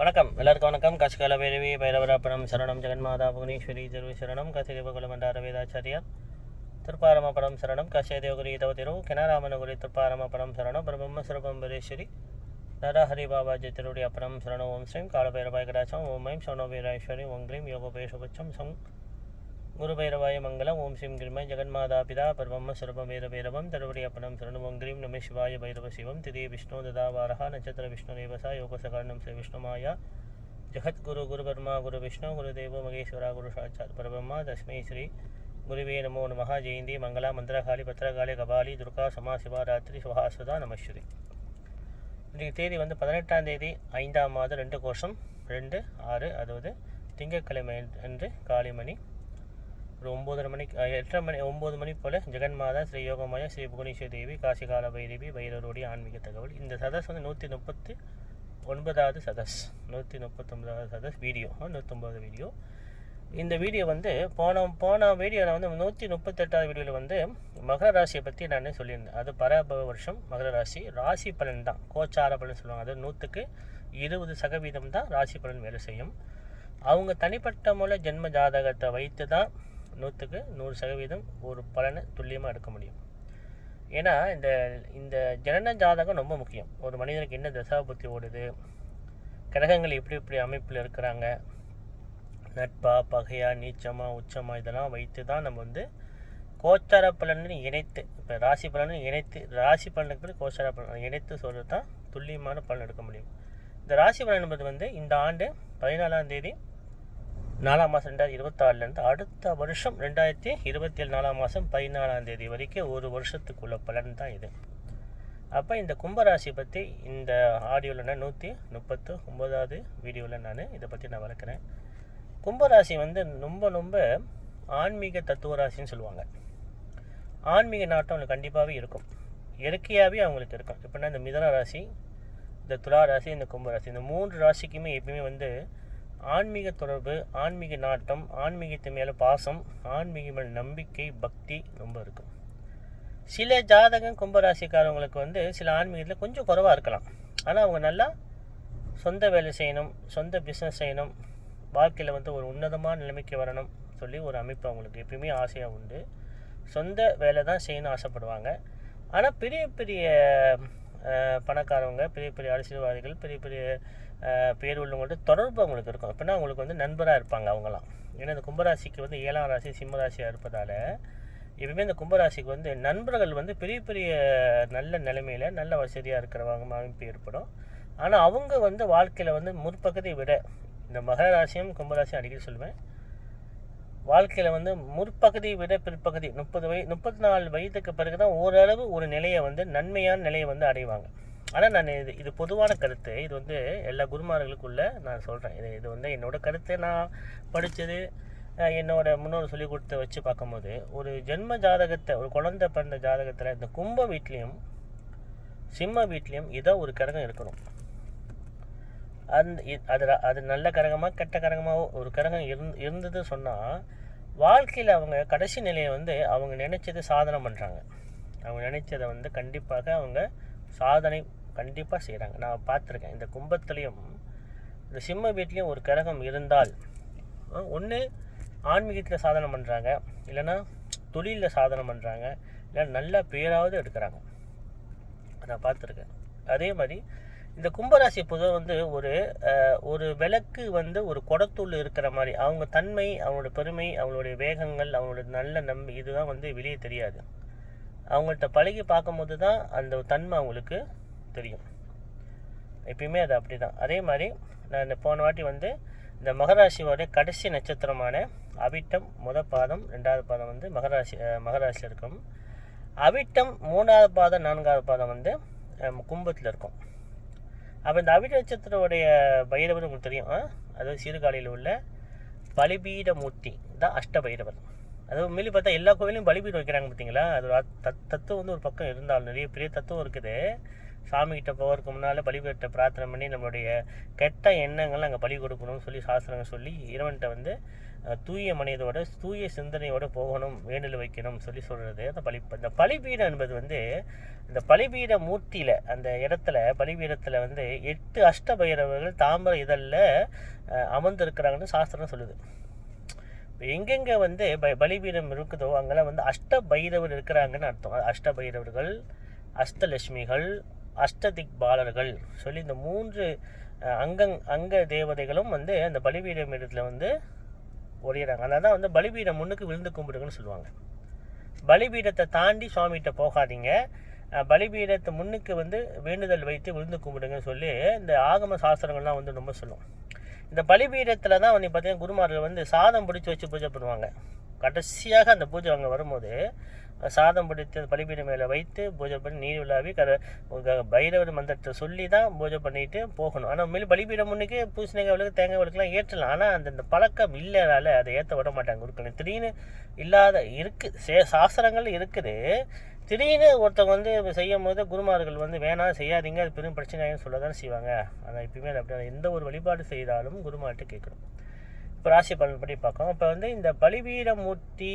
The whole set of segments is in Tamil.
வணக்கம், எல்லாருக்கும் வணக்கம். கஷ்கால வேலவி பைரவராப்பணம் சரணம் ஜெகன்மாதா புவனேஸ்வரி ஜெருவி சரணம் கசிரிபகுலமண்டார வேதாச்சாரியார் திருப்பாரமபடம் சரணம் கஷேதேவகுரி தவதிரு கெனராமனகுரி திருப்பாரமபடம் சரணம் பிரம்ம சிறபம்பரேஸ்வரி நரஹரி பாபாஜி திருடி அப்பனம் சரணம் ஓம் ஸ்ரீம் காலபைரவாய் கடாச்சம் ஓம் ஐம் சௌனோபீராஸ்வரி ஓம் க்ரீம் யோகபேஷபட்சம் சங் குருபைரவாய மங்கலம் ஓம் ஸ்ரீம் கிருமய் ஜெகன்மாதா பிதா பிரம்ம சிறபமேரபேரவம் திருடி அப்பனம் சரணம் ஓம் க்ரீம் நம சிவாய பைரவ சிவம் திதி விஷ்ணு ததாவாரஹா நட்சத்திர விஷ்ணு தேவசா யோகசகரணம் ஸ்ரீ விஷ்ணுமாயா ஜகத்குரு குரு பர்மா குரு விஷ்ணு குருதேவோ மகேஸ்வரா குரு சாட்சாத் பரபிரம்மா தஸ்மை ஸ்ரீ குருவே நமோ நமஹ. ஜெயந்தி மங்களா மந்திரகாளி பத்திரகாளி கபாலி துர்கா சமா சிவராத்திரி சுஹாசுதா நமஸ்வரி. இன்றைக்கு தேதி 18ஆம் தேதி 5ஆம் மாதம் 2 கோஷம் 2/6, அதாவது திங்கட்கிழமை அன்று காலை மணி ஒரு 9:30 மணிக்கு 8:30 மணி 9 மணி போல் ஜெகன்மாதா ஸ்ரீ யோகமாயா ஸ்ரீ புவனேஸ்வரி தேவி காசிகால பைரவி பைரவருடைய ஆன்மீக தகவல். இந்த சதஸ் வந்து 139வது சதஸ், 139வது சதஸ் வீடியோ, 109வது வீடியோ. இந்த வீடியோ வந்து போன வீடியோவில் வந்து 138வது வீடியோவில் வந்து மகர ராசியை பற்றி நான் சொல்லியிருந்தேன். அது பராபவ வருஷம் மகர ராசி. ராசி பலன் தான் கோச்சார பலன் சொல்லுவாங்க. அது 100க்கு 20% தான் ராசி பலன் வேலை செய்யும். அவங்க தனிப்பட்ட மூல ஜென்ம ஜாதகத்தை வைத்து தான் 100க்கு 100% ஒரு பலனை துல்லியமாக எடுக்க முடியும். ஏன்னா இந்த ஜனன ஜாதகம் ரொம்ப முக்கியம். ஒரு மனிதனுக்கு என்ன தசாபுத்தி ஓடுது, கிரகங்கள் எப்படி அமைப்பில் இருக்கிறாங்க, நட்பா பகையா நீச்சமா உச்சமா, இதெல்லாம் வைத்து தான் நம்ம வந்து கோச்சார பலனை இணைத்து, இப்போ ராசி பலனை இணைத்து, ராசி பலனுக்கு கோச்சார பலன் இணைத்து சொல்கிறது தான் துல்லியமான பலன் எடுக்க முடியும். இந்த ராசி பலன் என்பது வந்து இந்த ஆண்டு 14ஆம் தேதி 4ஆம் மாதம் 2026 அடுத்த வருஷம் 2027 4ஆம் மாதம் 14ஆம் தேதி வரைக்கும் ஒரு வருஷத்துக்குள்ள பலன் தான் இது. அப்போ இந்த கும்பராசி பற்றி இந்த ஆடியோவில் நான் 139வது வீடியோவில் நான் இதை பற்றி நான் வளர்க்குறேன். கும்பராசி வந்து ரொம்ப ஆன்மீக தத்துவ ராசின்னு சொல்லுவாங்க. ஆன்மீக நாட்டம் அவங்களுக்கு கண்டிப்பாகவே இருக்கும், இயற்கையாகவே அவங்களுக்கு இருக்கும். எப்படின்னா இந்த மிதன ராசி, இந்த துலா ராசி, இந்த கும்பராசி, இந்த 3 ராசிக்குமே எப்பயுமே வந்து ஆன்மீக தொடர்பு, ஆன்மீக நாட்டம், ஆன்மீகத்து மேலே பாசம், ஆன்மீக மேலே நம்பிக்கை, பக்தி ரொம்ப இருக்கும். சில ஜாதகம் கும்பராசிக்காரவங்களுக்கு வந்து சில ஆன்மீகத்தில் கொஞ்சம் குறைவாக இருக்கலாம். ஆனால் அவங்க நல்லா சொந்த வேலை செய்யணும், சொந்த பிஸ்னஸ் செய்யணும், வாழ்க்கையில் வந்து ஒரு உன்னதமான நிலைமைக்கு வரணும் சொல்லி ஒரு அமைப்பு அவங்களுக்கு எப்பயுமே ஆசையாக உண்டு. சொந்த வேலை தான் செய்யணும்னு ஆசைப்படுவாங்க. ஆனால் பெரிய பணக்காரவங்க, பெரிய அரசியல்வாதிகள், பெரிய பேர் உள்ளவங்கள்ட்ட தொடர்பு அவங்களுக்கு இருக்கும். அப்படின்னா அவங்களுக்கு வந்து நண்பராக இருப்பாங்க அவங்களாம். ஏன்னா இந்த கும்பராசிக்கு வந்து 7ஆம் ராசி சிம்ம ராசியாக இருப்பதால் எப்பவுமே இந்த கும்பராசிக்கு வந்து நண்பர்கள் வந்து பெரிய நல்ல நிலைமையில் நல்ல வசதியாக இருக்கிறவங்க அமைப்பு ஏற்படும். ஆனால் அவங்க வந்து வாழ்க்கையில் வந்து முற்பகுதியை விட, இந்த மகர ராசியும் கும்பராசியும் அடிக்கடி சொல்லுவேன், வாழ்க்கையில் வந்து முற்பகுதியை விட பிற்பகுதி 34 வயதுக்கு பிறகு தான் ஓரளவு ஒரு நிலையை வந்து நன்மையான நிலையை வந்து அடைவாங்க. ஆனால் நான் இது பொதுவான கருத்து. இது வந்து எல்லா குருமார்களுக்குள்ளே நான் சொல்கிறேன். இது வந்து என்னோடய கருத்து. நான் படித்தது, என்னோட முன்னோர் சொல்லி கொடுத்த வச்சு பார்க்கும்போது, ஒரு ஜென்ம ஜாதகத்தை, ஒரு குழந்தை பிறந்த ஜாதகத்தில் இந்த கும்ப வீட்லேயும் சிம்ம வீட்லேயும் ஏதோ ஒரு கிரகம் இருக்கணும். அது நல்ல கிரகமாக கெட்ட கரகமாக ஒரு கிரகம் இருந்தது சொன்னால் வாழ்க்கையில் அவங்க கடைசி நிலையை வந்து அவங்க நினச்சது சாதனை பண்ணுறாங்க. அவங்க நினச்சதை வந்து கண்டிப்பாக அவங்க சாதனை கண்டிப்பாக செய்கிறாங்க. நான் பார்த்துருக்கேன். இந்த கும்பத்துலேயும் இந்த சிம்ம வீட்லேயும் ஒரு கிரகம் இருந்தால் ஒன்று ஆன்மீகத்தில் சாதனை பண்ணுறாங்க, இல்லைன்னா தொழிலில் சாதனை பண்ணுறாங்க, இல்லை நல்ல பேராவது எடுக்கிறாங்க. நான் பார்த்துருக்கேன். அதே மாதிரி இந்த கும்பராசி பொதுவாக வந்து ஒரு விளக்கு வந்து ஒரு குடத்துள்ள இருக்கிற மாதிரி அவங்க தன்மை, அவங்களோட பெருமை, அவங்களுடைய வேகங்கள், அவங்களோட நல்ல இதுதான் வந்து வெளியே தெரியாது. அவங்கள்ட்ட பழகி பார்க்கும்போது தான் அந்த தன்மை அவங்களுக்கு தெரியும். எப்பயுமே அது அப்படி தான். அதே மாதிரி நான் போன வாட்டி வந்து இந்த மகராசியோடைய கடைசி நட்சத்திரமான அவிட்டம் முதல் பாதம் 2வது பாதம் வந்து மகராசியில் இருக்கும். அவிட்டம் 3வது பாதம் 4வது பாதம் வந்து கும்பத்தில் இருக்கும். அப்போ இந்த அவிட்ட நட்சத்திரோடைய பைரவர் உங்களுக்கு தெரியும். அதாவது சீர்காழியில் உள்ள பலிபீட மூர்த்தி தான் அஷ்ட பைரவர். அதாவது மீறி பார்த்தா எல்லா கோவிலையும் பலிபீடம் வைக்கிறாங்க பார்த்தீங்களா. அது தத்துவம் வந்து ஒரு பக்கம் இருந்தாலும் நிறைய பெரிய தத்துவம் இருக்குது. சாமிகிட்ட போகிறதுக்கு முன்னால் பலிபீடத்தை பிரார்த்தனை பண்ணி நம்மளுடைய கெட்ட எண்ணங்கள் அங்கே பலி கொடுக்கணும்னு சொல்லி சாஸ்திரங்கள் சொல்லி இறைவன்கிட்ட வந்து தூய மனிதோட தூய சிந்தனையோடு போகணும், வேண்டுதல் வைக்கணும் சொல்லி சொல்கிறது அந்த இந்த பலிபீடம் என்பது வந்து இந்த பலிபீட மூர்த்தியில் அந்த இடத்துல பலிபீடத்தில் வந்து 8 அஷ்டபைரவர்கள் தாமரை இதழில் அமர்ந்திருக்கிறாங்கன்னு சாஸ்திரம் சொல்லுது. எங்கெங்கே வந்து பலிபீடம் இருக்குதோ அங்கெல்லாம் வந்து அஷ்டபைரவர் இருக்கிறாங்கன்னு அர்த்தம். அஷ்டபைரவர்கள், அஷ்டலட்சுமிகள், அஷ்டதிக்பாலர்கள் சொல்லி இந்த 3 அங்க தேவதைகளும் வந்து அந்த பலிபீடம் இடத்துல வந்து ஒழியிறாங்க. அதனால தான் வந்து பலிபீடம் முன்னுக்கு விழுந்து கும்பிடுங்கன்னு சொல்லுவாங்க. பலிபீடத்தை தாண்டி சுவாமிகிட்ட போகாதீங்க, பலிபீடத்தை முன்னுக்கு வந்து வேண்டுதல் வைத்து விழுந்து கும்பிடுங்கன்னு சொல்லி இந்த ஆகம சாஸ்திரங்கள்லாம் வந்து ரொம்ப சொல்லும். இந்த பலிபீடத்தில் தான் வந்து பார்த்திங்கன்னா குருமார்கள் வந்து சாதம் பிடிச்சி வச்சு பூஜை பண்ணுவாங்க. கடைசியாக அந்த பூஜை அங்கே வரும்போது சாதம் பிடித்து பலிபீடம் மேலே வைத்து பூஜை பண்ணி நீர் விழாவி பைரவர் மந்திரத்தை சொல்லி தான் பூஜை பண்ணிட்டு போகணும். ஆனால் மேலே பலிபீடம் முன்னுக்கு பூசணிக்காய் விளக்கு தேங்காய் விளக்குலாம் ஏற்றலாம். ஆனால் அந்த பழக்கம் இல்லைனால அதை ஏற்ற விட மாட்டாங்க குருக்கள். திடீர்னு இல்லாத இருக்குது, சாஸ்திரங்கள் இருக்குது, திடீர்னு ஒருத்தவங்க வந்து செய்யும் போது குருமார்கள் வந்து வேணாம் செய்யாதீங்க, அது பெரும் பிரச்சனைன்னு சொல்ல தானே செய்வாங்க. ஆனால் எப்பயுமே அப்படி எந்த ஒரு வழிபாடு செய்தாலும் குருமார்கிட்ட கேட்கணும். இப்போ ராசி பலன் படி பார்க்கணும். இப்போ வந்து இந்த பலிபீட மூர்த்தி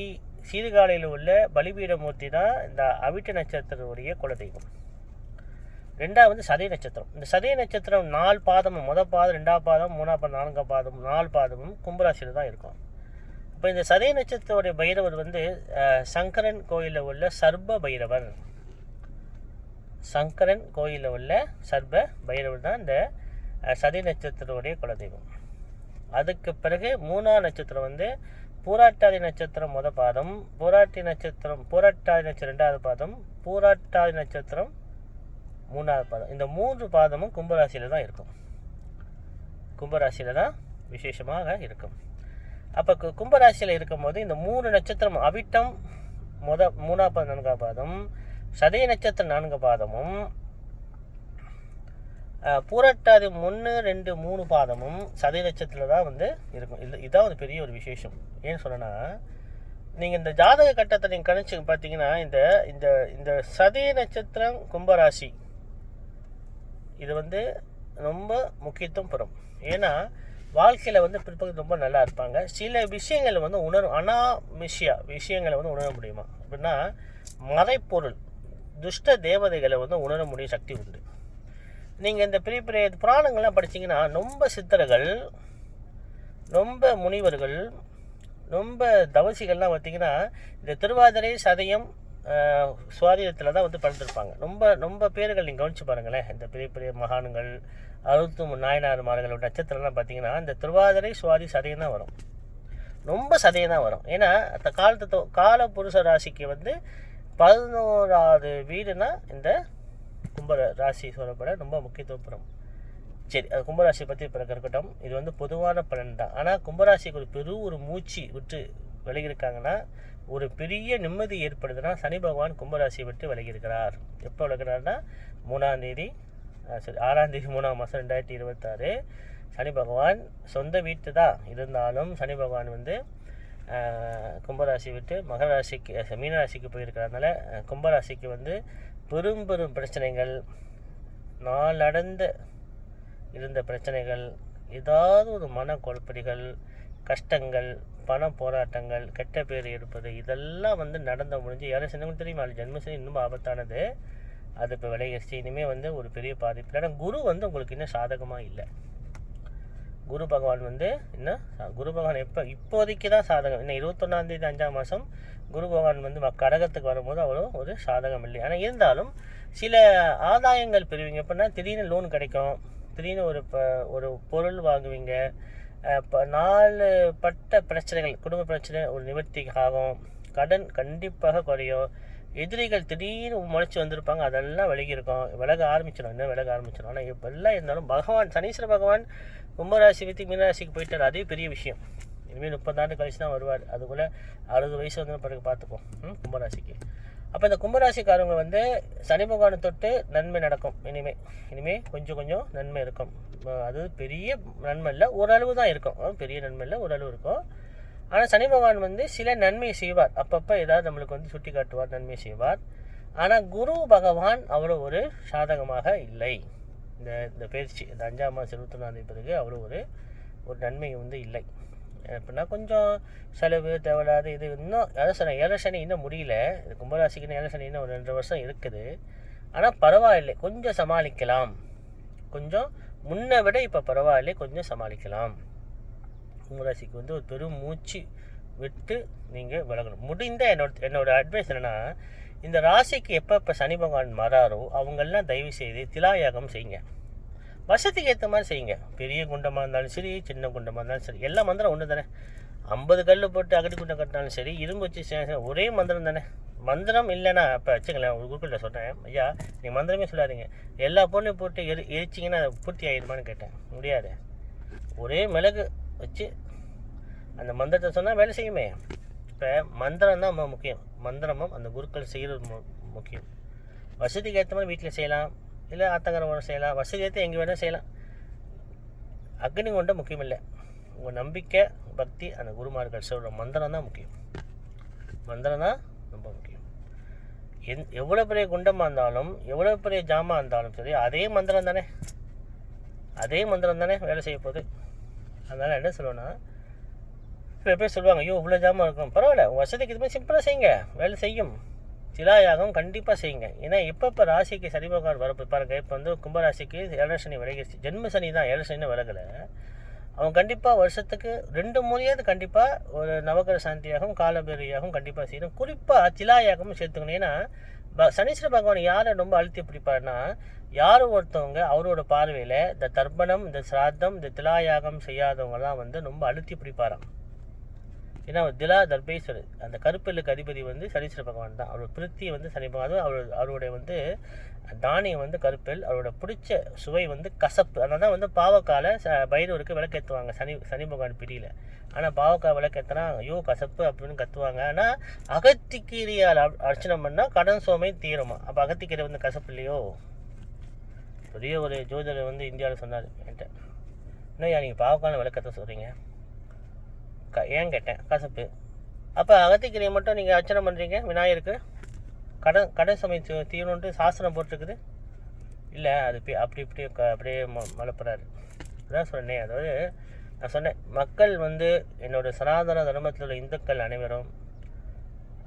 சீர்காழியில் உள்ள பலிபீட மூர்த்தி தான் இந்த அவிட்ட நட்சத்திரத்துடைய குலதெய்வம். 2வது சதய நட்சத்திரம். இந்த சதய நட்சத்திரம் 4 பாதமும், முதல் பாதம், 2வது பாதம், 3வது பாதம், 4வது பாதம், 4 பாதமும் கும்பராசியில் தான் இருக்கும். இப்போ இந்த சதய நட்சத்திரத்துடைய பைரவர் வந்து சங்கரன் கோயிலில் உள்ள சர்ப பைரவர். சங்கரன் கோயிலில் உள்ள சர்ப பைரவர் தான் இந்த சதய நட்சத்திரத்துடைய குலதெய்வம். அதுக்கு பிறகு 3வது நட்சத்திரம் வந்து பூராட்டாதி நட்சத்திரம் முதல் பாதம், பூராட்டாதி நட்சத்திரம் 2வது பாதம், பூராட்டாதி நட்சத்திரம் 3வது பாதம். இந்த 3 பாதமும் கும்பராசியில் தான் இருக்கும். கும்பராசியில் தான் விசேஷமாக இருக்கும். அப்போ கும்பராசியில் இருக்கும்போது இந்த 3 நட்சத்திரம் அவிட்டம் 3வது 4வது பாதம், சதய நட்சத்திரம் 4 பாதமும், பூரட்டாதி 1, 2, 3 பாதமும் சதய நட்சத்திரத்தில் தான் வந்து இருக்கும். இதுதான் ஒரு பெரிய ஒரு விசேஷம். ஏன்னு சொன்னா, நீங்கள் இந்த ஜாதக கட்டத்தை நீங்கள் கணிச்சு பார்த்தீங்கன்னா இந்த இந்த இந்த சதய நட்சத்திரம் கும்பராசி இது வந்து ரொம்ப முக்கியத்துவம் பெறும். ஏன்னா வாழ்க்கையில் வந்து பிற்பகுதி ரொம்ப நல்லா இருப்பாங்க. சில விஷயங்களை வந்து விஷயங்களை வந்து உணர முடியுமா அப்படின்னா, மறைப்பொருள் துஷ்ட தேவதைகளை வந்து உணர முடிய சக்தி உண்டு. நீங்கள் இந்த பெரிய பெரிய புராணங்கள்லாம் படித்தீங்கன்னா ரொம்ப சித்தர்கள், ரொம்ப முனிவர்கள், ரொம்ப தவசிகள்லாம் பார்த்திங்கன்னா இந்த திருவாதிரை சதயம் சுவாதீனத்தில் தான் வந்து பிறந்திருப்பாங்க. ரொம்ப பேர்கள் நீங்கள் கவனித்து பாருங்களேன். இந்த பெரிய பெரிய மகான்கள் 63 நாயனார்மார்களோட நட்சத்திரம்லாம் பார்த்திங்கன்னா இந்த திருவாதிரை சுவாதி சதயம் தான் வரும். ரொம்ப சதயம் தான் வரும். ஏன்னா அந்த கால புருஷ ராசிக்கு வந்து 11வது வீடுனா இந்த கும்ப ராசி சொல்லப்பட ரொம்ப முக்கியத்துவம் பெறும். சரி, அது கும்பராசியை பற்றி பிறகு இருக்கட்டும். இது வந்து பொதுவான பலன் தான். ஆனால் கும்பராசிக்கு ஒரு மூச்சு விட்டு விலகியிருக்காங்கன்னா, ஒரு பெரிய நிம்மதி ஏற்படுதுன்னா சனி பகவான் கும்பராசியை விட்டு விலகியிருக்கிறார். எப்போ விலகிறார்னா 6ஆம் தேதி 3ஆம் மாதம் 2026 சனி பகவான் சொந்த வீட்டு தான் இருந்தாலும் சனி பகவான் வந்து கும்பராசி விட்டு மகர ராசிக்கு மீனராசிக்கு போயிருக்கிறதுனால கும்பராசிக்கு வந்து பெரும் பிரச்சனைகள், நாளடைந்த இருந்த பிரச்சனைகள், ஏதாவது ஒரு மன குழப்படிகள், கஷ்டங்கள், பண போராட்டங்கள், கெட்ட பேர் எடுப்பது, இதெல்லாம் வந்து நடந்து முடிஞ்சு யாரும் சின்னவங்க தெரியுமா, அது ஜென்மசனி இன்னும் ஆபத்தானது. அது இப்போ விளையாடுச்சு. இனிமேல் வந்து ஒரு பெரிய பாதிப்பு. ஏன்னா குரு வந்து உங்களுக்கு இன்னும் சாதகமாக இல்லை. குரு பகவான் வந்து குரு பகவான் இப்போதைக்கு தான் சாதகம். இன்னும் 21ஆம் தேதி 5ஆம் மாதம் குரு பகவான் வந்து கடகத்துக்கு வரும்போது அவ்வளோ ஒரு சாதகம் இல்லை. ஆனால் இருந்தாலும் சில ஆதாயங்கள் பெறுவீங்க. எப்படின்னா திடீர்னு லோன் கிடைக்கும், திடீர்னு ஒரு பொருள் வாங்குவீங்க, 4 பட்ட பிரச்சனைகள், குடும்ப பிரச்சனை ஒரு நிவர்த்தி ஆகும், கடன் கண்டிப்பாக குறையும், எதிரிகள் திடீர்னு முளைச்சி வந்திருப்பாங்க, அதெல்லாம் விலக ஆரம்பிச்சிடும். ஆனால் இப்போ எல்லாம் இருந்தாலும் பகவான் சனீஸ்வர பகவான் கும்பராசி வித்து மீனராசிக்கு போயிட்டார். அதே பெரிய விஷயம். இனிமேல் 30 ஆண்டு கழிச்சு தான் வருவார். அதுக்குள்ளே 60 வயசு வந்து பிறகு பார்த்துப்போம் கும்பராசிக்கு. அப்போ இந்த கும்பராசிக்காரங்க வந்து சனி பகவானை தொட்டு நன்மை நடக்கும். இனிமேல் கொஞ்சம் நன்மை இருக்கும். அது பெரிய நன்மை இல்லை, ஓரளவு தான் இருக்கும். பெரிய நன்மை இல்லை, ஓரளவு இருக்கும். ஆனால் சனி பகவான் வந்து சில நன்மையை செய்வார். அப்பப்போ ஏதாவது நம்மளுக்கு வந்து சுட்டி காட்டுவார், நன்மை செய்வார். ஆனால் குரு பகவான் அவ்வளோ ஒரு சாதகமாக இல்லை. இந்த பயிற்சி இந்த 5ஆம் மாதம் 21ஆம் பிறகு அவ்வளோ ஒரு நன்மை இல்லை. எப்படின்னா கொஞ்சம் செலவு தேவையில்லாத இது இன்னும் அதான் சொன்னேன், 7 சனி இன்னும் முடியல. இது கும்பராசிக்குன்னு 7 சனி இன்னும் ஒரு 2 வருஷம் இருக்குது. ஆனால் பரவாயில்லை, கொஞ்சம் சமாளிக்கலாம். கொஞ்சம் முன்னை விட இப்போ பரவாயில்லை, கொஞ்சம் சமாளிக்கலாம். கும்பராசிக்கு ஒரு பெரும் மூச்சு விட்டு நீங்கள் விலகணும். முடிந்த என்னோட அட்வைஸ் என்னென்னா, இந்த ராசிக்கு எப்போ சனி பகவான் வராரோ அவங்கெல்லாம் தயவு செய்து திலாயாகம் செய்யுங்க. வருஷத்துக்கு ஏற்ற மாதிரி செய்யுங்க. பெரிய குண்டமாக இருந்தாலும் சரி, சின்ன குண்டமாக இருந்தாலும் சரி, எல்லா மந்திரம் ஒன்று தானே. 50 கல் போட்டு அகடி குண்டம் கட்டினாலும் சரி, இரும்பு வச்சு ஒரே மந்திரம் தானே. மந்திரம் இல்லைன்னா இப்போ வச்சுங்களேன், ஒரு குரூப்பில் சொன்னேன், ஐயா நீங்கள் மந்திரமே சொல்லாதீங்க, எல்லா பொண்ணையும் போட்டு எரிச்சிங்கன்னா அதை பூர்த்தி ஆகிடுமான்னு கேட்டேன். முடியாது. ஒரே மிளகு வச்சு அந்த மந்திரத்தை சொன்னால் வேலை செய்யுமே. இப்போ மந்திரம் தான் முக்கியம். மந்திரமும் அந்த குருக்கள் செய்கிறது முக்கியம். வசதிக்கு ஏற்ற மாதிரி வீட்டில் செய்யலாம், இல்லை ஆத்தங்கரம் செய்யலாம், வசதி ஏற்ற எங்கே வேணால் செய்யலாம். அக்னி கொண்ட முக்கியம் இல்லை. உங்கள் நம்பிக்கை பக்தி அந்த குருமார்கள் சொல்கிற மந்திரம் தான் முக்கியம். மந்திரம் தான் ரொம்ப முக்கியம். எவ்வளோ பெரிய குண்டமாக இருந்தாலும் எவ்வளோ பெரிய ஜாமாக இருந்தாலும் சரி, அதே மந்திரம் தானே வேலை செய்ய போகுது. அதனால் என்ன சொல்லுவேன்னா, சில பேர் சொல்லுவாங்க, ஐயோ இவ்வளோ ஜாமான் இருக்கும், பரவாயில்ல, வசதிக்கு இதுமாதிரி சிம்பிளாக செய்யுங்க, வேலை செய்யும். திலாயாகம் கண்டிப்பாக செய்யுங்க. ஏன்னா இப்போ ராசிக்கு சனி பகவான் வரப்பு பாருங்கள். இப்போ கும்பராசிக்கு 7 சனி விலகிடுச்சு. ஜென்ம சனி தான், 7 சனி விலகலை. அவன் கண்டிப்பாக வருஷத்துக்கு 2 முறையாவது கண்டிப்பாக ஒரு நவகிரக சாந்தியாகவும் காலபேரியாகவும் கண்டிப்பாக செய்யணும். குறிப்பாக திலாயாகமும் சேர்த்துக்கணும். ஏன்னா சனீஸ்வர பகவான் யாரை ரொம்ப அழுத்தி பிடிப்பார்னா, யாரும் ஒருத்தவங்க அவரோட பார்வையில் இந்த தர்ப்பணம், இந்த சிராத்தம், இந்த திலாயாகம் செய்யாதவங்கலாம் ரொம்ப அழுத்தி பிடிப்பாராம். ஏன்னா திலா தர்பேஸ்வரர், அந்த கருப்பெல்லுக்கு அதிபதி சனீஸ்வர பகவான் தான். அவரோட பிரித்தி சனி பகவான். அவருடைய தானியம் கருப்பெல். அவரோட பிடிச்ச சுவை கசப்பு. அதனால தான் பாவக்கால பைரவருக்கு விளக்கேற்றுவாங்க சனி பகவான் பிடியில். ஆனால் பாவக்காய் விளக்கேற்றினா ஐயோ கசப்பு அப்படின்னு கத்துவாங்க. ஆனால் அகத்திக்கீரையால் அர்ச்சனை பண்ணால் கடன் சோமை தீருமா. அப்போ அகத்திக்கீரை கசப்பு இல்லையோ? பெரிய ஒரு ஜோதிடர் இந்தியாவில் சொன்னார் என்கிட்ட, இன்னும் நீங்கள் பாவக்கால விளக்கத்தை சொல்கிறீங்க, ஏன் கேட்டேன். கசப்பு. அப்போ அகத்திக்கீரையை மட்டும் நீங்கள் அர்ச்சனை பண்ணுறீங்க விநாயகருக்கு, கடன் சமயத்து தீரணுன்ட்டு சாஸ்திரம் போட்டிருக்குது இல்லை? அது அப்படியே மலப்புறாரு. அதான் சொன்னேன். அதாவது நான் சொன்னேன், மக்கள் என்னோடய சனாதன தர்மத்தில் உள்ள இந்துக்கள் அனைவரும்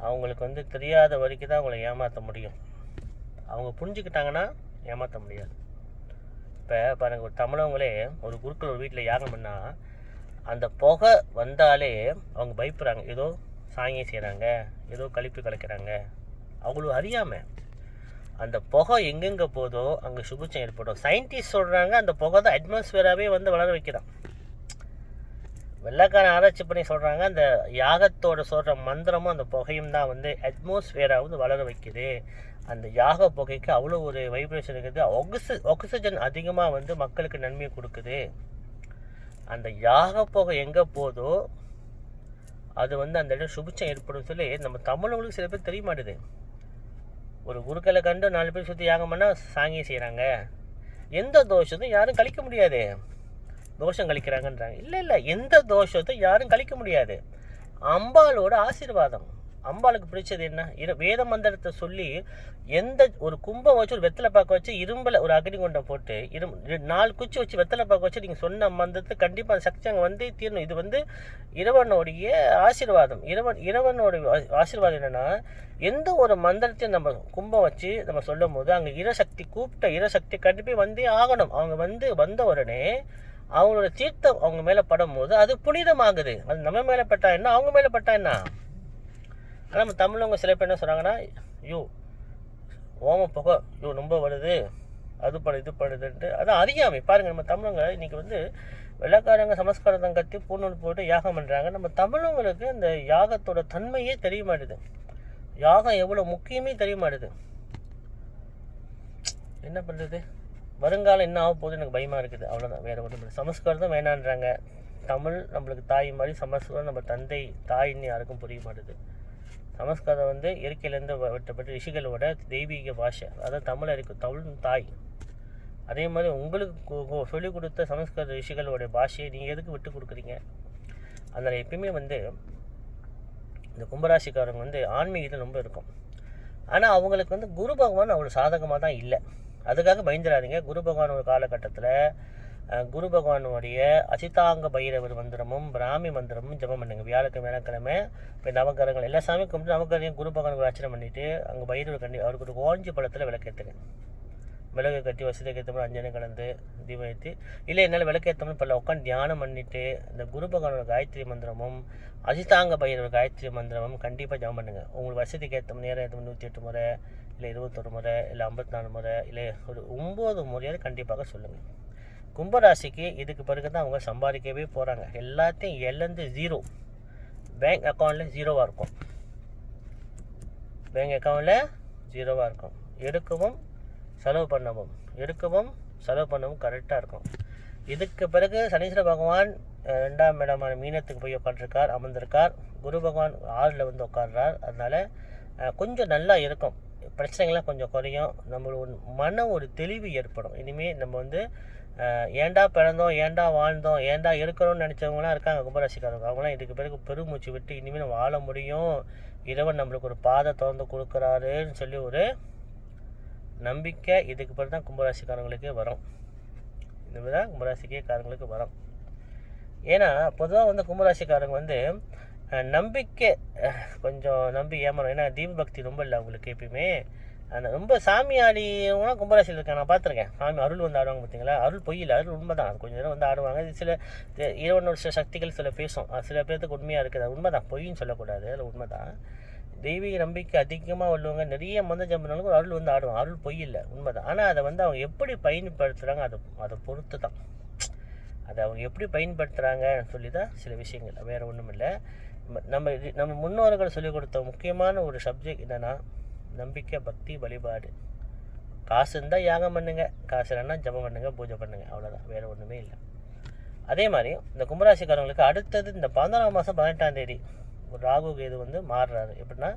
அவங்களுக்கு தெரியாத வரைக்கும் தான் அவங்கள ஏமாற்ற முடியும். அவங்க புரிஞ்சுக்கிட்டாங்கன்னா ஏமாற்ற முடியாது. இப்போ பாருங்கள், ஒரு தமிழவங்களே ஒரு குருக்கள் ஒரு வீட்டில் யாகம் பண்ணால் அந்த புகை வந்தாலே அவங்க பயப்படுறாங்க. ஏதோ சாங்கியம் செய்கிறாங்க, ஏதோ கழிப்பு கலக்கிறாங்க. அவ்வளோ அறியாமல் அந்த புகை எங்கெங்கே போதோ அங்கே சுபிச்சம் ஏற்படும். சயின்டிஸ்ட் சொல்கிறாங்க அந்த புகை தான் அட்மாஸ்பியராகவே வளர வைக்கிறான். வெள்ளைக்காரன் ஆராய்ச்சி பண்ணி சொல்கிறாங்க, அந்த யாகத்தோட சொல்கிற மந்திரமும் அந்த புகையும் தான் அட்மாஸ்பியராக வளர வைக்குது. அந்த யாக புகைக்கு அவ்வளோ ஒரு வைப்ரேஷன் இருக்குது. ஆக்சிஜன் அதிகமாக மக்களுக்கு நன்மையை கொடுக்குது. அந்த யாக புகை எங்கே போதோ அது அந்த இடம் சுபிச்சம் ஏற்படும் சொல்லி நம்ம தமிழர்களுக்கு சில பேர் தெரிய மாட்டுது. ஒரு குருக்களை கண்டு 4 பேர் சுற்றி யாகம் பண்ணால் சாங்கியம் செய்கிறாங்க. எந்த தோஷத்தையும் யாரும் கழிக்க முடியாது. தோஷம் கழிக்கிறாங்கன்றாங்க. இல்லை, எந்த தோஷத்தையும் யாரும் கழிக்க முடியாது. அம்பாளோட ஆசீர்வாதம். அம்பாளுக்கு பிடிச்சது என்ன? வேத மந்திரத்தை சொல்லி எந்த ஒரு கும்பம் வச்சு ஒரு வெத்தலை பாக்க வச்சு இரும்பில் ஒரு அக்னி குண்டம் போட்டு 4 குச்சி வச்சு வெத்தலை பாக்க வச்சு நீங்கள் சொன்ன மந்திரத்தை கண்டிப்பாக சக்தி அங்கே தீரணும். இது இறைவனுடைய ஆசீர்வாதம். இறைவனோட ஆசீர்வாதம் என்னென்னா, எந்த ஒரு மந்திரத்தையும் நம்ம கும்பம் வச்சு நம்ம சொல்லும் போது அங்கே கூப்பிட்ட இறைசக்தி கண்டிப்பாக வந்தே ஆகணும். அவங்க வந்த உடனே அவங்களோட தீர்த்தம் அவங்க மேலே படும் போது அது புனிதமாகுது. அது நம்ம மேலே பட்டா என்ன, அவங்க மேலே பட்டா என்ன? ஆனால் நம்ம தமிழவங்க சில பேர் என்ன சொல்கிறாங்கன்னா, ஐயோ ஓம புகை ஐயோ ரொம்ப வருது, அது இது பண்ணுதுன்ட்டு. அதான் அறியாமை. பாருங்கள், நம்ம தமிழவங்க இன்றைக்கி வெள்ளைக்காரங்க சமஸ்காரத்தம் கத்தி பூநூல் போட்டு யாகம் பண்ணுறாங்க. நம்ம தமிழவங்களுக்கு இந்த யாகத்தோட தன்மையே தெரிய மாட்டுது. யாகம் எவ்வளோ முக்கியமே தெரிய மாட்டுது. என்ன பண்ணுறது? வருங்காலம் என்ன ஆக போகுது எனக்கு பயமாக இருக்குது. அவ்வளோதான், வேறு ஒன்றும் இல்லை. சமஸ்காரம் வேணான்றாங்க. தமிழ் நம்மளுக்கு தாய் மாதிரி, சமஸ்கிருதம் நம்ம தந்தை தாயின்னு யாருக்கும் புரிய மாட்டுது. சமஸ்கிருதம் இயற்கையிலேருந்து விட்டப்பட்ட ரிஷிகளோட தெய்வீக பாஷை. அதான் தமிழ் தாய். அதே மாதிரி உங்களுக்கு சொல்லிக் கொடுத்த சமஸ்கிருத ரிஷிகளோட பாஷையை நீங்கள் எதுக்கு விட்டு கொடுக்குறீங்க? அதனால் எப்பயுமே இந்த கும்பராசிக்காரங்க ஆன்மீகத்தில் ரொம்ப இருக்கும். ஆனால் அவங்களுக்கு வந்து குரு பகவான் அவ்வளோ சாதகமாக தான் இல்லை. அதுக்காக பயந்துடாதீங்க. குரு பகவான் ஒரு காலகட்டத்தில் குரு பகவானுடைய அசிதாங்க பைரவர் மந்திரமும் பிராமி மந்திரமும் ஜபம் பண்ணுங்க. வியாழக்கிழமை இப்போ நவகரங்கள் எல்லா சாமியும் கும்பிட்டு நவகரையும் குரு பகவானுக்கு அர்ச்சனை பண்ணிவிட்டு அங்கே பைரவர் அவருக்கு ஒரு ஓஞ்சி பழத்தில் விளக்கேற்றுங்க. விளக்கு கட்டி வசதிக்கு ஏற்ற மாதிரி அஞ்சனை கலந்து தீபம் ஏற்றி, இல்லை என்னால் விளக்கேற்றோம்னு இப்போ உட்காந்து தியானம் பண்ணிவிட்டு இந்த குரு பகவானோட காயத்ரி மந்திரமும் அசிதாங்க பைரவர் காயத்ரி மந்திரமும் கண்டிப்பாக ஜபம் பண்ணுங்கள். உங்களுக்கு வசதிக்கு ஏற்ற நேரம் ஏற்ற 108 முறை, இல்லை 21 முறை, இல்லை 54 முறை, இல்லை ஒரு 9 முறையாவது கண்டிப்பாக சொல்லுங்கள். கும்பராசிக்கு இதுக்கு பிறகு தான் அவங்க சம்பாதிக்கவே போகிறாங்க. எல்லாத்தையும் இழந்து ஜீரோ, பேங்க் அக்கௌண்ட்டில் ஜீரோவாக இருக்கும். பேங்க் அக்கௌண்ட்டில் ஜீரோவாக இருக்கும். எடுக்கவும் செலவு பண்ணவும் கரெக்டாக இருக்கும். இதுக்கு பிறகு சனீஸ்வர பகவான் 2ஆம் இடமான மீனத்துக்கு போய் உட்காந்துருக்கார், அமர்ந்திருக்கார். குரு பகவான் 6ல் வந்து உட்கார்றார். அதனால் கொஞ்சம் நல்லா இருக்கும். பிரச்சனைகள்லாம் கொஞ்சம் குறையும். நம்மளோட ஒரு தெளிவு ஏற்படும். இனிமேல் நம்ம வந்து ஏண்டா பிறந்தோம், ஏண்டா வாழ்ந்தோம், ஏண்டா இருக்கிறோம்னு நினச்சவங்களாம் இருக்காங்க கும்பராசிக்காரங்க. அவங்களாம் இதுக்கு பிறகு பெருமூச்சு விட்டு இனிமேல் வாழ முடியும், இறைவன் நம்மளுக்கு ஒரு பாதை திறந்து கொடுக்குறாருன்னு சொல்லி ஒரு நம்பிக்கை இதுக்கு பிறகு தான் கும்பராசிக்காரங்களுக்கே வரும். இந்த மாதிரி தான் கும்பராசிக்காரங்களுக்கு வரும். ஏன்னா பொதுவாக வந்து கும்பராசிக்காரங்க வந்து நம்பிக்கை கொஞ்சம் நம்பி ஏமாறும். ஏன்னா தீபபக்தி ரொம்ப இல்லை அவங்களுக்கு. எப்பயுமே அந்த ரொம்ப சாமி ஆடிவங்களாம் கும்பராசியில் இருக்கேன், நான் பார்த்துருக்கேன். சாமி அருள் வந்து ஆடுவாங்க பார்த்தீங்களா, அருள் பொய் இல்லை, அருள் உண்மை தான். அது கொஞ்சம் நேரம் வந்து ஆடுவாங்க. இது சில இறைவனோட சில சக்திகள் சில பேசும், சில பேர்த்துக்கு உண்மையாக இருக்குது. அது உண்மை தான், பொய்ன்னு சொல்லக்கூடாது, அது உண்மை தான். தெய்வீக நம்பிக்கை அதிகமாக உள்ளவங்க நிறைய மந்திரம் பண்ணாலும் ஒரு அருள் வந்து ஆடுவாங்க. அருள் பொய் இல்லை, உண்மை தான். ஆனால் அதை வந்து அவங்க எப்படி பயன்படுத்துகிறாங்க அதை பொறுத்து தான். அதை அவங்க எப்படி பயன்படுத்துகிறாங்கன்னு சொல்லி தான் சில விஷயங்கள், வேறு ஒன்றும் இல்லை. நம்ம முன்னோர்கள் சொல்லிக் கொடுத்த முக்கியமான ஒரு சப்ஜெக்ட் என்னென்னா நம்பிக்கை, பக்தி, வழிபாடு. காசு இருந்தால் யாகம் பண்ணுங்கள், காசு இல்லைன்னா ஜபம் பண்ணுங்கள், பூஜை பண்ணுங்கள், அவ்வளோதான், வேறு ஒன்றுமே இல்லை. அதே மாதிரி இந்த கும்பராசிக்காரங்களுக்கு அடுத்தது இந்த 11ஆம் மாதம் 18ஆம் தேதி ஒரு ராகு கேது வந்து மாறுறாரு. எப்படின்னா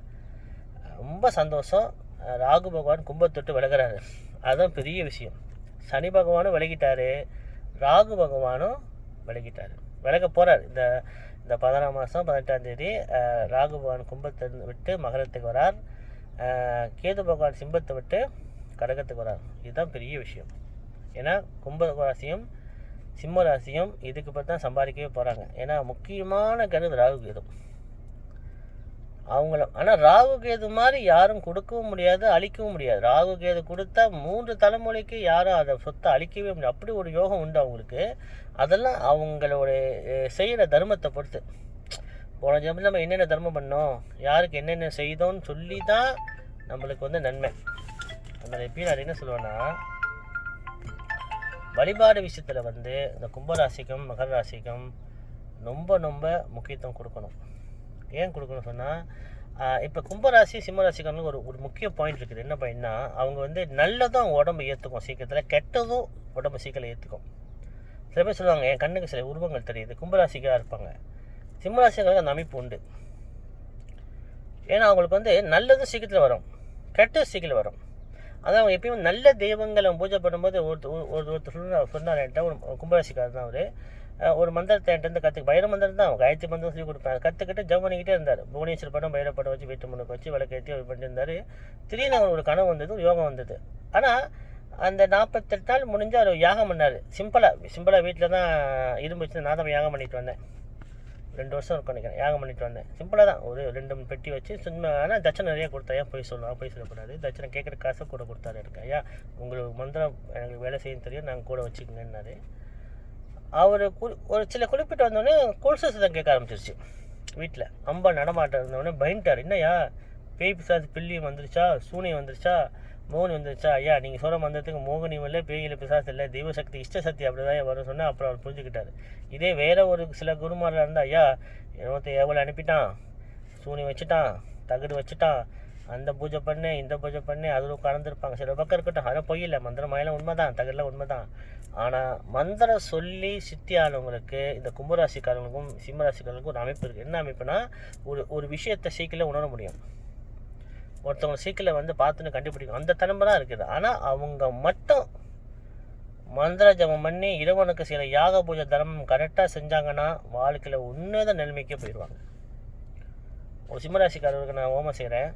ரொம்ப சந்தோஷம். ராகு பகவான் கும்பத்தொட்டு விலகிறாரு. அதுதான் பெரிய விஷயம். சனி பகவானும் விலகிட்டார், ராகு பகவானும் விலகிட்டார், விலக போகிறார். இந்த 11ஆம் மாதம் 18ஆம் தேதி ராகு பகவான் கும்பத்தை விட்டு மகரத்துக்கு வரார். கேது பகவான் சிம்பத்தை விட்டு கடகத்துக்கு வரார். இதுதான் பெரிய விஷயம். ஏன்னா கும்ப ராசியும் சிம்ம ராசியும் இதுக்கு பற்றி தான் சம்பாதிக்கவே போகிறாங்க. ஏன்னா முக்கியமான கருது ராகு கேது அவங்கள. ஆனால் ராகு கேது மாதிரி யாரும் கொடுக்கவும் முடியாது, அழிக்கவும் முடியாது. ராகு கேது கொடுத்தா 3 தலைமுறைக்கு யாரும் அதை சொத்தை அழிக்கவே முடியாது. அப்படி ஒரு யோகம் உண்டு அவங்களுக்கு. அதெல்லாம் அவங்களோட செய்கிற தர்மத்தை பொறுத்து. போன ஜென்மத்தில் நம்ம என்னென்ன தர்மம் பண்ணோம், யாருக்கு என்னென்ன செய்தோன்னு சொல்லி தான் நம்மளுக்கு வந்து நன்மை. அதனால் எப்படி நான் என்ன சொல்லுவேன்னா, வழிபாடு விஷயத்தில் வந்து இந்த கும்பராசிக்கும் மகர ராசிக்கும் ரொம்ப ரொம்ப முக்கியத்துவம் கொடுக்கணும். ஏன் கொடுக்கணும் சொன்னால், இப்போ கும்பராசி சிம்மராசிக்காரங்களுக்கு ஒரு முக்கிய பாயிண்ட் இருக்குது. என்ன பாயிண்ட்னா, அவங்க வந்து நல்லதும் உடம்பு ஏற்றுக்கும் சீக்கிரத்தில், கெட்டதும் உடம்பு சீக்கிரம் ஏற்றுக்கும். சில பேர் சொல்லுவாங்க என் கண்ணுக்கு சில உருவங்கள் தெரியுது, கும்பராசிக்காக இருப்பாங்க. சிம்மராசிக்காரங்க அந்த அமைப்பு உண்டு. ஏன்னா அவங்களுக்கு வந்து நல்லதும் சீக்கிரத்தில் வரும், கெட்டது சீக்கிரம் வரும். அதான் அவங்க எப்பயும் நல்ல தெய்வங்களை பூஜை பண்ணும்போது ஒருத்தர் சொன்னார் என்கிட்ட, ஒரு கும்பராசிக்காரர் தான் அவர். ஒரு மந்திரத்தை என்கிட்ட கற்றுக்கு, பைர மந்திரம் தான், காயத்ரி மந்திரம் சொல்லி கொடுப்பேன். கற்றுக்கிட்டு ஜப் பண்ணிக்கிட்டே இருந்தார். புவனேஸ்வர் படம் பைர படம் வச்சு வீட்டு முன்னுக்கு வச்சு விளக்கேற்றி அவர் பண்ணியிருந்தார். திடீர்னு அவர் ஒரு கனவு வந்தது, ஒரு யோகம் வந்தது. ஆனால் அந்த 48 நாள் முடிஞ்சு அவர் யாகம் பண்ணார். சிம்பிளாக வீட்டில் தான் இரும்பு வச்சு நான் தான் யாகம் பண்ணிட்டு வந்தேன். 2 வருஷம் இருக்கும் நினைக்கிறேன், யாகம் பண்ணிட்டு வந்தேன். சிம்பிளாக தான் ஒரு 2 பெட்டி வச்சு சும்மா. ஆனால் தட்சணை நிறைய கொடுத்தா, ஏன் போய் சொல்லக்கூடாது. தட்சணை கேட்குற காசை கூட கொடுத்தாரு இருக்கா. ஐயா உங்களுக்கு மந்திரம் எனக்கு வேலை செய்ய தெரியும், நாங்கள் கூட வச்சுக்கோங்கன்னாரு. அவர் ஒரு சில குறிப்பிட்டு வந்தோடனே கொலுசு சத்தம் கேட்க ஆரம்பிச்சிருச்சு வீட்டில். அம்பா நடமாட்டம் இருந்தோடனே பயந்துட்டார். என்னையா பேய் பிசாசு பில்லியும் வந்துருச்சா, சூனியம் வந்துருச்சா, மோகினி வந்துருச்சா? ஐயா நீங்கள் சொல்கிற மந்திரத்துக்கு மோகினியும் இல்லை, பேயில பிசாசு இல்லை, தெய்வசக்தி இஷ்டசக்தி அப்படி தான் வரும் சொன்னால் அப்புறம் அவர் புரிஞ்சுக்கிட்டார். இதே வேறு ஒரு சில குருமாரில் இருந்தால், ஐயா ஒருத்தர் எவ்வளோ அனுப்பிட்டான், சூனியம் வச்சுட்டான், தகுடு வச்சுட்டான், அந்த பூஜை பண்ணு இந்த பூஜை பண்ணு, அதில் கலந்துருப்பாங்க. சில பக்கம் இருக்கட்டும், அதை பொய் இல்லை, மந்திரம் மயில உண்மை தான், தகுடெலாம் உண்மை தான். ஆனால் மந்திரம் சொல்லி சித்தியானவங்களுக்கு, இந்த கும்பராசிக்காரங்களுக்கும் சிம்மராசிக்காரங்களுக்கும் ஒரு அமைப்பு இருக்குது. என்ன அமைப்புனா, ஒரு விஷயத்தை சீக்கிரம் உணர முடியும். ஒருத்தவங்க சீக்கிரம் வந்து பார்த்துன்னு கண்டுபிடிக்கும், அந்த தன்மை தான் இருக்குது. ஆனால் அவங்க மட்டும் மந்திர ஜபம் பண்ணி இறைவனுக்கு சில யாக பூஜை தர்மம் கரெக்டாக செஞ்சாங்கன்னா வாழ்க்கையில் உன்னத நிலைமைக்கே போயிடுவாங்க. ஒரு சிம்மராசிக்காரருக்கு நான் ஹோமம் செய்கிறேன்,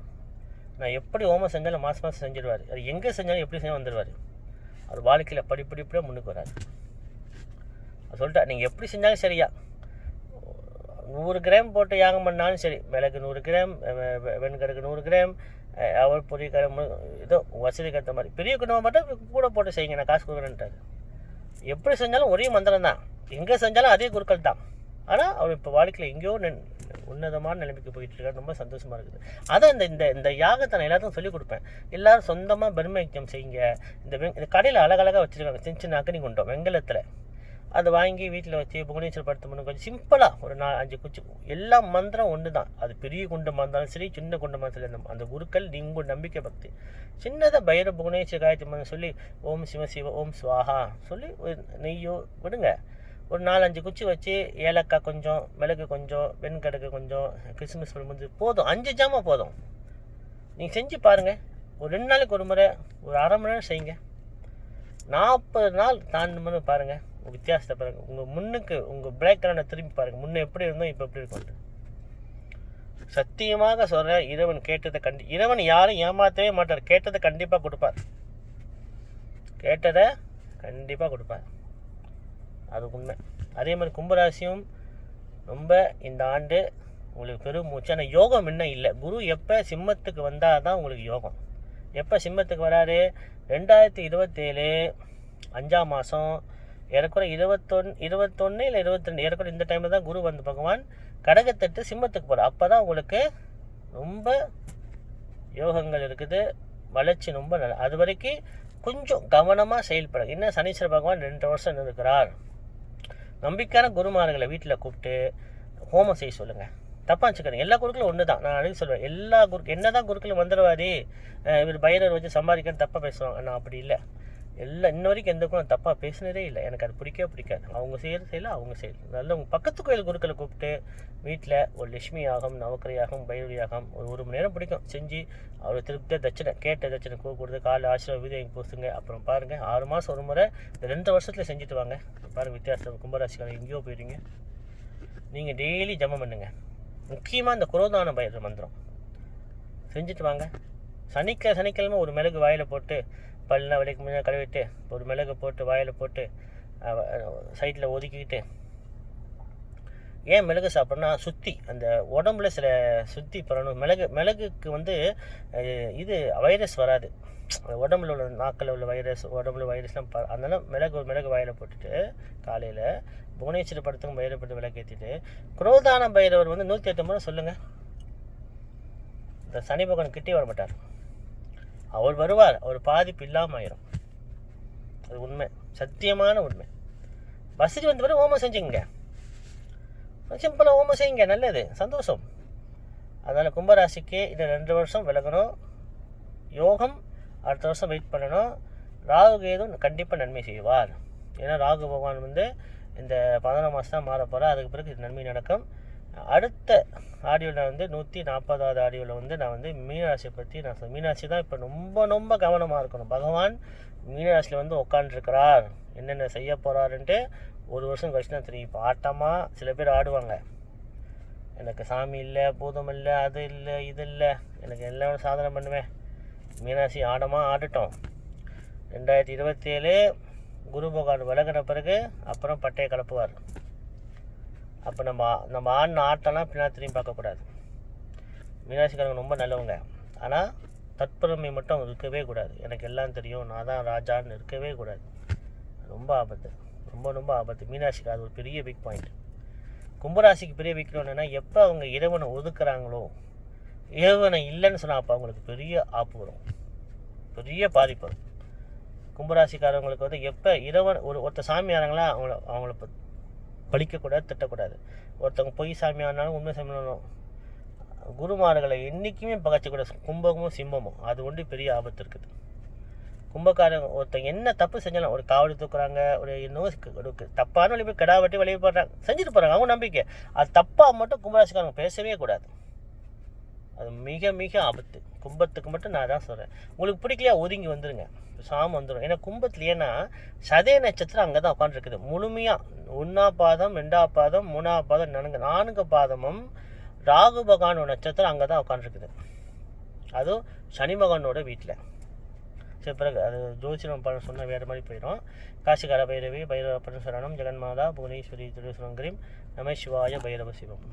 நான் எப்படி ஹோமம் செஞ்சாலும் மாதம் செஞ்சிடுவார். அது எங்கே செஞ்சாலும் எப்படி செஞ்சாலும் வந்துடுவார். அவர் வாழ்க்கையில் படிப்படிப்படியாக முன்னுக்கு வராது. சொல்லிட்டா நீங்கள் எப்படி செஞ்சாலும் சரியா, 100 கிராம் போட்டு யாகம் பண்ணாலும் சரி, மிளகு 100 கிராம், வெண்கடுகு 100 கிராம், அவள் பொரிய கிராம், ஏதோ வசதிக்கு ஏற்ற மாதிரி. பெரிய குடும்பம் மட்டும் கூட போட்டு செய்யுங்க, நான் காசு கொடுக்குறேன்ட்டாரு. எப்படி செஞ்சாலும் ஒரே மந்திரம் தான், எங்கே செஞ்சாலும் அதே குருக்கள் தான். ஆனால் அவர் இப்போ வாழ்க்கையில் எங்கேயோ உன்னதமான நிலைமைக்கு போயிட்டு இருக்காரு. ரொம்ப சந்தோஷமாக இருக்குது. அதான் இந்த இந்த யாகத்தை நான் எல்லாத்துக்கும் சொல்லிக் கொடுப்பேன். எல்லோரும் சொந்தமாக பிரம்மயஜம் செய்யுங்க. இந்த கடையில் அழகழகாக வச்சுருக்காங்க, சின்ன சின்ன அக்னி குண்டம் வெங்கலத்தில். அதை வாங்கி வீட்டில் வச்சு புவனேஸ்வரர் படுத்து பண்ணி கொஞ்சம் சிம்பிளாக ஒரு 4-5 குச்சி, எல்லா மந்திரம் ஒன்று தான். அது பெரிய குண்டமாக இருந்தாலும் சரி, சின்ன குண்டமாக இருந்தாலும் அந்த குருக்கள் நீங்கள் நம்பிக்கை பக்தி. சின்னதாக பைரவ புவனேஸ்வரர் காயத்ரி மந்திரம் சொல்லி ஓம் சிவ சிவ ஓம் சுவாஹா சொல்லி நெய்யோ விடுங்க. ஒரு 4-5 குச்சி வச்சு ஏலக்காய் கொஞ்சம், மிளகு கொஞ்சம், வெண்கடுகு கொஞ்சம், கிறிஸ்மஸ் முடிஞ்சு போதும். 5 ஜாமான் போதும். நீங்கள் செஞ்சு பாருங்கள். ஒரு 2 நாளைக்கு ஒரு முறை ஒரு அரை மணி நேரம் செய்யுங்க. 40 நாள் தாண்டி பாருங்கள், வித்தியாசத்தை பாருங்கள். உங்கள் முன்னுக்கு உங்கள் பேக்ரவுண்டை திரும்பி பாருங்கள். முன்னே எப்படி இருந்தோம், இப்போ எப்படி இருக்கும். சத்தியமாக சொல்கிறேன், இறைவன் கேட்டதை இறைவன் யாரும் ஏமாற்றவே மாட்டார். கேட்டதை கண்டிப்பாக கொடுப்பார். கேட்டதை கண்டிப்பாக கொடுப்பார். அது உண்மை. அதே மாதிரி கும்பராசியும் ரொம்ப இந்த ஆண்டு உங்களுக்கு பெரும் மூச்சு. ஆனால் யோகம் இன்னும் இல்லை. குரு எப்போ சிம்மத்துக்கு வந்தால் தான் உங்களுக்கு யோகம். எப்போ சிம்மத்துக்கு வராரு? 2027 5ஆம் மாதம் ஏறக்குறை 21 இல்லை 22 ஏறக்குறை இந்த டைமில் தான் குரு வந்து பகவான் கடகத்தட்டு சிம்மத்துக்கு போகிறார். அப்போ தான் உங்களுக்கு ரொம்ப யோகங்கள் இருக்குது, வளர்ச்சி ரொம்ப நல்லா. அது வரைக்கும் கொஞ்சம் கவனமாக செயல்படுங்க. இன்னும் சனீஸ்வர பகவான் 2 வருஷம் இருக்கிறார். நம்பிக்கையான குருமார்களை வீட்டில் கூப்பிட்டு ஹோமம் செய்ய சொல்லுங்கள். தப்பாக வச்சுக்கிறேன். எல்லா குருக்களும் ஒன்று தான். நான் அடிக்க சொல்லுவேன், எல்லா என்ன தான் குருக்களும் வந்துடுவாரி, இவர் பைரவர் வச்சு சம்பாதிக்கன்னு தப்பாக பேசுவாங்க. நான் அப்படி இல்லை. இன்ன வரைக்கும் எந்த குரம் தப்பாக பேசினதே இல்லை. எனக்கு அது பிடிக்காது. அவங்க செய்யல அவங்க செய்யல. நல்ல உங்கள் பக்கத்து கோயில் குருக்களை கூப்பிட்டு வீட்டில் ஒரு லட்சுமி யாகம், நவக்கிர யாகம், பைரவி யாகம் ஒரு மணி நேரம் பிடிக்கும் செஞ்சு அவர் திருப்தியாக தட்சணை கேட்ட தட்சணை கொடுத்து காலை ஆசீர்வாத வீதியை பூசுங்க. அப்புறம் பாருங்கள் 6 மாதம் ஒரு முறை 2 வருஷத்தில் செஞ்சுட்டு வாங்க. பாருங்கள் வித்தியாசம். கும்பராசிக்காரங்க எங்கேயோ போயிடுங்க. நீங்கள் டெய்லி ஜபம் பண்ணுங்க. முக்கியமாக இந்த குரோதான பைரவ மந்திரம் செஞ்சுட்டு வாங்க. சனிக்கிழமை ஒரு மிளகு வாயில் போட்டு பல்லாம் விலைக்கு முன்னாடி கழுவிட்டு ஒரு மிளகு போட்டு வாயில் போட்டு சைட்டில் ஒதுக்கிக்கிட்டு. ஏன் மிளகு சாப்பிட்றோன்னா சுற்றி அந்த உடம்புல சில சுற்றி பரணும். மிளகுக்கு இது வைரஸ் வராது. உடம்புல உள்ள நாக்கில் உள்ள வைரஸ், உடம்புல வைரஸ்லாம் அதனால மிளகு வாயில் போட்டுட்டு காலையில் புவனேஸ்வரர் படத்துக்கும் பைரவப்பட்டு விளக்கு ஏற்றிட்டு குரோதான பைரவர் 108 முறை சொல்லுங்கள். இந்த சனி பகவான் கிட்டே வர மாட்டார். அவர் வருவார், அவர் பாதிப்பு இல்லாமல் ஆயிரும். அது உண்மை, சத்தியமான உண்மை. வசதி வந்த பிறகு ஹோமம் செஞ்சுங்க. சிம்பிளாக ஹோமம் செய்யுங்க, நல்லது, சந்தோஷம். அதனால் கும்பராசிக்கு இந்த 2 வருஷம் விலகணும். யோகம் அடுத்த வருஷம் வெயிட் பண்ணணும். ராகு கேது கண்டிப்பாக நன்மை செய்வார். ஏன்னா ராகு பகவான் இந்த 11 மாதம் தான் மாற போகிறார். அதுக்கு பிறகு இது நன்மை நடக்கும். அடுத்த ஆடியோவில் 140வது ஆடியோவில் நான் மீனராசியை பற்றி நான் மீனராசி தான் இப்போ ரொம்ப கவனமாக இருக்கணும். பகவான் மீனராசியில் உட்காந்துருக்கிறார், என்னென்ன செய்ய போகிறாருன்ட்டு 1 வருஷம் கழிச்சு தான் தெரியும். இப்போ ஆட்டமாக சில பேர் ஆடுவாங்க, எனக்கு சாமி இல்லை, பூதம் இல்லை, அது இல்லை, இது இல்லை, எனக்கு எல்லாம் சாதனை பண்ணுவேன். மீனராசி ஆடட்டும். 2027 குரு பகவான் விலகின பிறகு அப்புறம் பட்டையை கலப்புவார். அப்போ நம்ம ஆடின ஆட்டம்லாம் பின்னாடி திரும்பி பார்க்கக்கூடாது. மீனாட்சிக்காரங்க ரொம்ப நல்லவங்க. ஆனால் தற்பெருமை மட்டும் இருக்கவே கூடாது. எனக்கு எல்லாம் தெரியும், நான் தான் ராஜான்னு இருக்கவே கூடாது. ரொம்ப ஆபத்து, ரொம்ப ஆபத்து. மீனாட்சிக்கு அது ஒரு பெரிய பிக் பாயிண்ட். கும்பராசிக்கு பெரிய பிக் என்னென்னா, எப்போ அவங்க இறைவனை ஒதுக்குறாங்களோ, இறைவனை இல்லைன்னு சொன்னால் அப்போ அவங்களுக்கு பெரிய ஆப்பு வரும், பெரிய பாதிப்பு வரும். கும்பராசிக்காரவங்களுக்கு எப்போ இறைவன் ஒருத்தர் சாமியாரங்களா அவங்கள பழிக்கக்கூடாது, திட்டக்கூடாது. ஒருத்தவங்க பொய் சாமியானாலும் உண்மை சாமியானாலும் குருமார்களை என்றைக்குமே பகச்சக்கூடாது. கும்பமும் சிம்மமும் அது பெரிய ஆபத்து இருக்குது. கும்பக்காரங்க ஒருத்தங்க என்ன தப்பு செஞ்சாலும், ஒரு காவடி தூக்குறாங்க, ஒரு தப்பான வழி போய் கிடா வெட்டி வெளியே போடுறாங்க, செஞ்சுட்டு போகிறாங்க, அவங்க நம்பிக்கை. அது தப்பாக மட்டும் கும்பராசிக்காரங்க பேசவே கூடாது. அது மிக ஆபத்து. கும்பத்துக்கு மட்டும் நான் தான் சொல்கிறேன். உங்களுக்கு பிடிக்கலையா ஒதுங்கி வந்துடுங்க, சாமம் வந்துடும். ஏன்னா கும்பத்தில் ஏன்னா சதய நட்சத்திரம் அங்கே தான் உட்காந்துருக்குது முழுமையாக. 1ஆம் பாதம், 2ஆம் பாதம், 3ஆம் பாதம், 4 பாதமும் ராகு பகவானோட நட்சத்திரம் அங்கே தான் உட்காந்துருக்குது. அதுவும் சனி பகவானோட வீட்டில். சரி, பிறகு அது ஜோதிடம் பலன் சொன்ன வேறு மாதிரி போயிடும். காசிகார பைரவி பைரவ பரம சரணம் ஜெகன்மாதா புவனேஸ்வரி திருசுரங்கரீம் நம சிவாய பைரவ சிவம்.